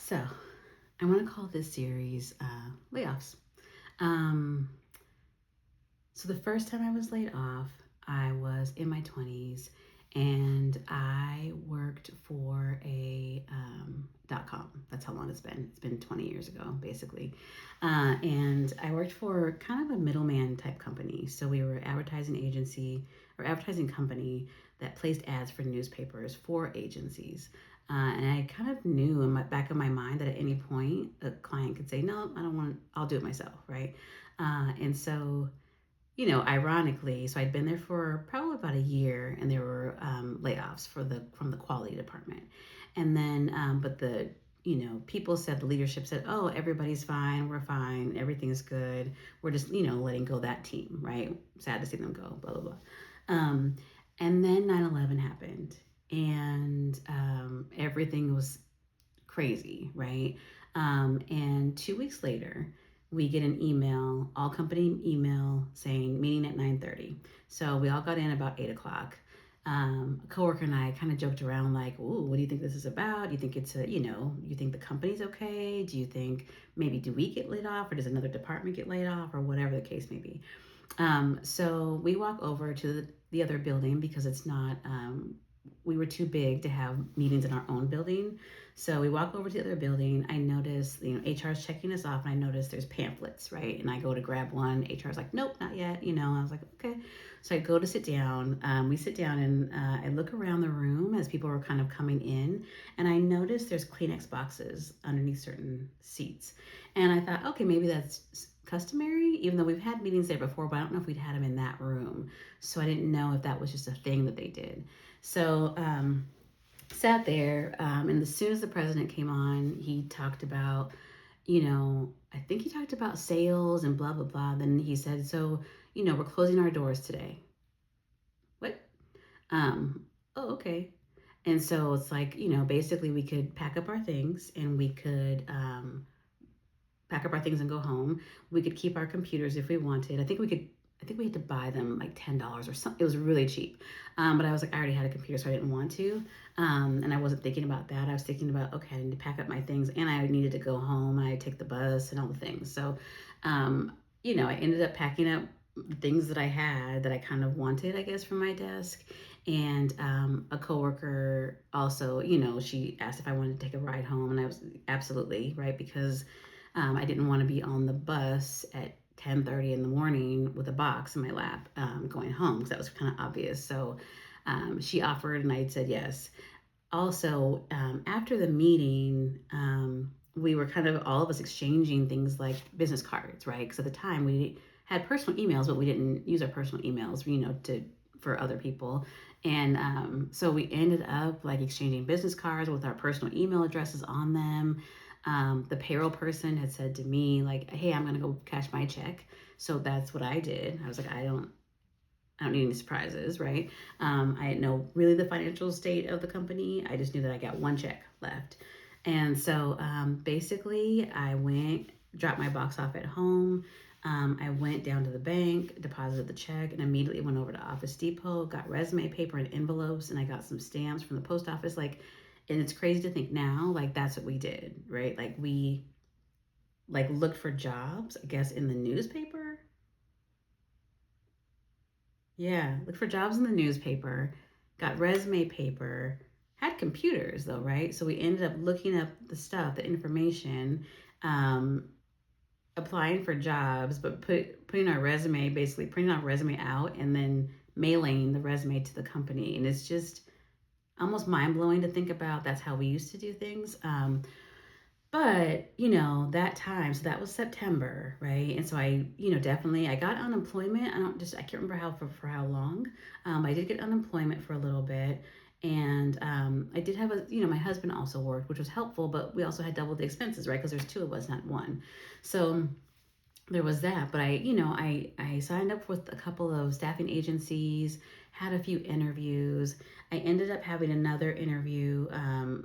So, I want to call this series Layoffs. Um, so, the first time I was laid off, I was in my 20s and I worked for a .com. That's how long it's been. It's been 20 years ago, basically. And I worked for kind of a middleman type company. So, we were advertising agency or advertising company that placed ads for newspapers for agencies. And I kind of knew in my back of my mind that at any point a client could say, "No, I don't want. I'll do it myself." Right. And so, ironically, so I'd been there for probably about a year, and there were layoffs from the quality department, and then but the people said, the leadership said, "Oh, everybody's fine, we're fine, everything's good, we're just letting go that team, right? Sad to see them go, blah blah blah." Um, and then 9/11 happened, and everything was crazy, right? And 2 weeks later, we get an email, all company email saying meeting at 9:30. So we all got in about 8 o'clock. A coworker and I kind of joked around like, "Ooh, what do you think this is about? Do you think you think the company's okay? Do you think maybe do we get laid off, or does another department get laid off, or whatever the case may be?" So we walk over to the other building because it's not, we were too big to have meetings in our own building. So we walk over to the other building. I notice, HR is checking us off, and I notice there's pamphlets, right? And I go to grab one. HR is like, "Nope, not yet." I was like, okay. So I go to sit down. We sit down, and I look around the room as people are kind of coming in, and I notice there's Kleenex boxes underneath certain seats. And I thought, okay, maybe that's customary, even though we've had meetings there before, but I don't know if we'd had them in that room. So I didn't know if that was just a thing that they did. So sat there, and as soon as the president came on, he talked about, I think he talked about sales and blah, blah, blah. Then he said, "So, we're closing our doors today." What? Um, oh, okay. And so it's like, basically we could pack up our things and we could pack up our things and go home. We could keep our computers if we wanted. I think we had to buy them like $10 or something. It was really cheap. But I was like, I already had a computer, so I didn't want to. And I wasn't thinking about that. I was thinking about, okay, I need to pack up my things, and I needed to go home. I take the bus and all the things. So, I ended up packing up things that I had that I kind of wanted, I guess, from my desk. And a coworker also, she asked if I wanted to take a ride home, and I was absolutely right, because I didn't want to be on the bus at 10:30 in the morning with a box in my lap going home, because that was kind of obvious. So she offered, and I said yes. Also, after the meeting, we were kind of all of us exchanging things like business cards, right? Because at the time we had personal emails, but we didn't use our personal emails, to for other people. And so we ended up like exchanging business cards with our personal email addresses on them. The payroll person had said to me like, "Hey, I'm gonna go cash my check." So that's what I did. I was like, I don't need any surprises, right? I didn't know really the financial state of the company. I just knew that I got one check left. And so basically, I went, dropped my box off at home. I went down to the bank, deposited the check, and immediately went over to Office Depot, got resume paper and envelopes, and I got some stamps from the post office. And it's crazy to think now, like that's what we did, right? Like we like looked for jobs, I guess, in the newspaper. Yeah, look for jobs in the newspaper, got resume paper, had computers though, right? So we ended up looking up the stuff, the information, um, applying for jobs, but putting our resume, basically printing our resume out and then mailing the resume to the company. And it's just almost mind blowing to think about that's how we used to do things. But, that time, so that was September, right? And so definitely I got unemployment. I can't remember for how long. I did get unemployment for a little bit. And I did have my husband also worked, which was helpful, but we also had double the expenses, right? Because there's two of us, not one. So there was that. But I signed up with a couple of staffing agencies, had a few interviews. I ended up having another interview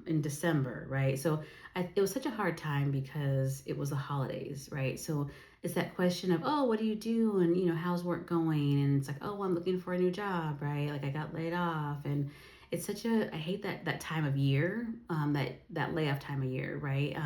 in December, right? So it was such a hard time because it was the holidays, right? So it's that question of, oh, what do you do, and how's work going? And it's like, oh, well, I'm looking for a new job, right? Like I got laid off, and it's such a, I hate that time of year, that layoff time of year, right?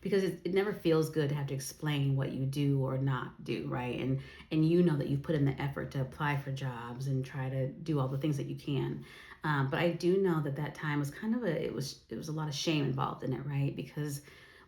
Because it never feels good to have to explain what you do or not do, right? And you know that you've put in the effort to apply for jobs and try to do all the things that you can. But I do know that time was kind of it was a lot of shame involved in it, right? Because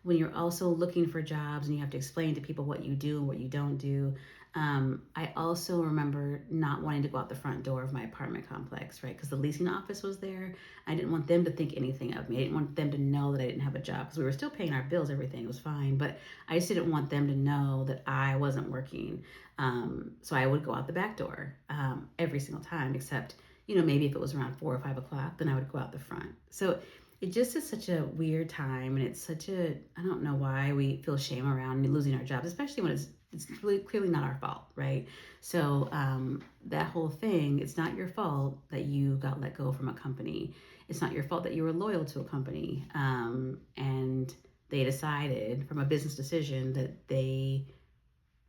when you're also looking for jobs and you have to explain to people what you do and what you don't do. I also remember not wanting to go out the front door of my apartment complex, right? Because the leasing office was there. I didn't want them to think anything of me. I didn't want them to know that I didn't have a job because we were still paying our bills, everything was fine. But I just didn't want them to know that I wasn't working. So I would go out the back door every single time, except, maybe if it was around 4 or 5 o'clock, then I would go out the front. So it just is such a weird time, and it's such a, I don't know why we feel shame around losing our jobs, especially when it's really clearly not our fault, right? So that whole thing, it's not your fault that you got let go from a company. It's not your fault that you were loyal to a company, and they decided from a business decision that they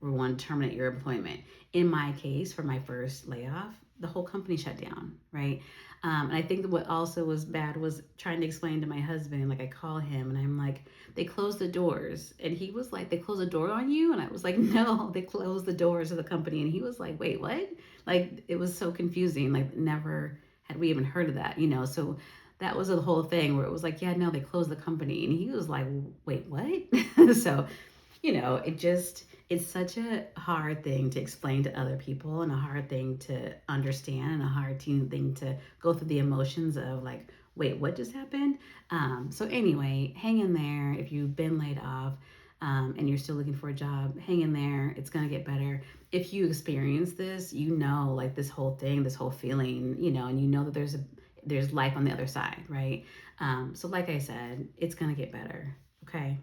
were wanting to terminate your employment. In my case, for my first layoff, the whole company shut down, right? And I think that what also was bad was trying to explain to my husband, like I call him and I'm like, they closed the doors. And he was like, they closed the door on you? And I was like, no, they closed the doors of the company. And he was like, wait, what? Like, it was so confusing. Like, never had we even heard of that. So that was the whole thing where it was like, yeah, no, they closed the company. And he was like, wait, what? So it just, it's such a hard thing to explain to other people and a hard thing to understand and a hard thing to go through the emotions of like, wait, what just happened? So anyway, hang in there. If you've been laid off, and you're still looking for a job, hang in there. It's going to get better. If you experience this, like this whole thing, this whole feeling, and that there's life on the other side, right? So like I said, it's going to get better. Okay.